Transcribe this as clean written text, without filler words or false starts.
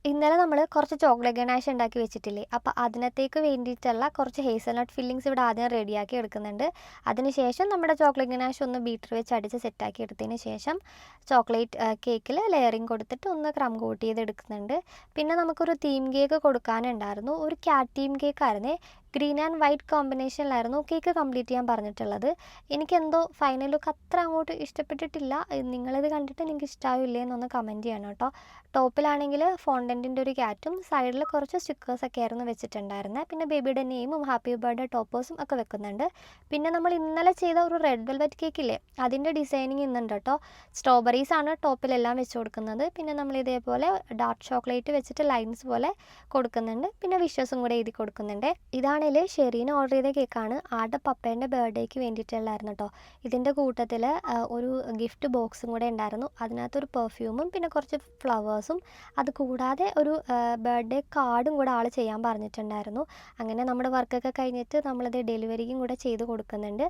ഇന്നലെ നമ്മൾ കുറച്ച് ചോക്ലേറ്റ് ഗനാഷ് ഉണ്ടാക്കി വെച്ചിട്ടില്ലേ, അപ്പോൾ അതിനകത്തേക്ക് വേണ്ടിയിട്ടുള്ള കുറച്ച് ഹേസൽനട്ട് ഫില്ലിങ്സ് ഇവിടെ ആദ്യം റെഡിയാക്കി എടുക്കുന്നുണ്ട്. അതിനുശേഷം നമ്മുടെ ചോക്ലേറ്റ് ഗനാഷ് ഒന്ന് ബീറ്റർ വെച്ച് അടിച്ച് സെറ്റാക്കി എടുത്തതിന് ശേഷം ചോക്ലേറ്റ് കേക്കിൽ ലെയറിങ് കൊടുത്തിട്ട് ഒന്ന് ക്രം കോട്ട് ചെയ്തെടുക്കുന്നുണ്ട്. പിന്നെ നമുക്കൊരു തീം കേക്ക് കൊടുക്കാനുണ്ടായിരുന്നു. ഒരു ക്യാറ്റ് തീം കേക്കായിരുന്നേ. ഗ്രീൻ ആൻഡ് വൈറ്റ് കോമ്പിനേഷനിലായിരുന്നു കേക്ക് കംപ്ലീറ്റ് ചെയ്യാൻ പറഞ്ഞിട്ടുള്ളത്. എനിക്കെന്തോ ഫൈനൽ ലുക്ക് അത്ര അങ്ങോട്ട് ഇഷ്ടപ്പെട്ടിട്ടില്ല. നിങ്ങളിത് കണ്ടിട്ട് നിങ്ങൾക്ക് ഇഷ്ടമാവില്ലേ എന്നൊന്ന് കമൻറ്റ് ചെയ്യണം കേട്ടോ. ടോപ്പിലാണെങ്കിൽ ഫോണ്ടൻറ്റിൻ്റെ ഒരു ക്യാറ്റും സൈഡിൽ കുറച്ച് സ്റ്റിക്കേഴ്സൊക്കെ ആയിരുന്നു വെച്ചിട്ടുണ്ടായിരുന്നത്. പിന്നെ ബേബിയുടെ നെയിമും ഹാപ്പി ബർത്ത്ഡേ ടോപ്പേഴ്സും ഒക്കെ വെക്കുന്നുണ്ട്. പിന്നെ നമ്മൾ ഇന്നലെ ചെയ്ത ഒരു റെഡ് വെൽവെറ്റ് കേക്കില്ലേ, അതിൻ്റെ ഡിസൈനിങ് ഇന്നുണ്ട് കേട്ടോ. സ്ട്രോബെറീസാണ് ടോപ്പിലെല്ലാം വെച്ച് കൊടുക്കുന്നത്. പിന്നെ നമ്മൾ ഇതേപോലെ ഡാർക്ക് ചോക്ലേറ്റ് വെച്ചിട്ട് ലൈൻസ് പോലെ കൊടുക്കുന്നുണ്ട്. പിന്നെ വിഷസും കൂടെ എഴുതി കൊടുക്കുന്നുണ്ട്. ഇതാണെങ്കിൽ ഷെറീന് ഓർഡർ ചെയ്ത കേക്കാണ്. ആളുടെ പപ്പേൻ്റെ ബർത്ത്ഡേക്ക് വേണ്ടിയിട്ടുള്ളായിരുന്നു കേട്ടോ. ഇതിൻ്റെ കൂട്ടത്തിൽ ഒരു ഗിഫ്റ്റ് ബോക്സും കൂടെ ഉണ്ടായിരുന്നു. അതിനകത്തൊരു പെർഫ്യൂമും പിന്നെ കുറച്ച് ഫ്ലവേഴ്സും, അത് കൂടാതെ ഒരു ബർത്ത്ഡേ കാർഡും കൂടെ ആൾ ചെയ്യാൻ പറഞ്ഞിട്ടുണ്ടായിരുന്നു. അങ്ങനെ നമ്മുടെ വർക്കൊക്കെ കഴിഞ്ഞിട്ട് നമ്മളത് ഡെലിവറിയും കൂടെ ചെയ്ത് കൊടുക്കുന്നുണ്ട്.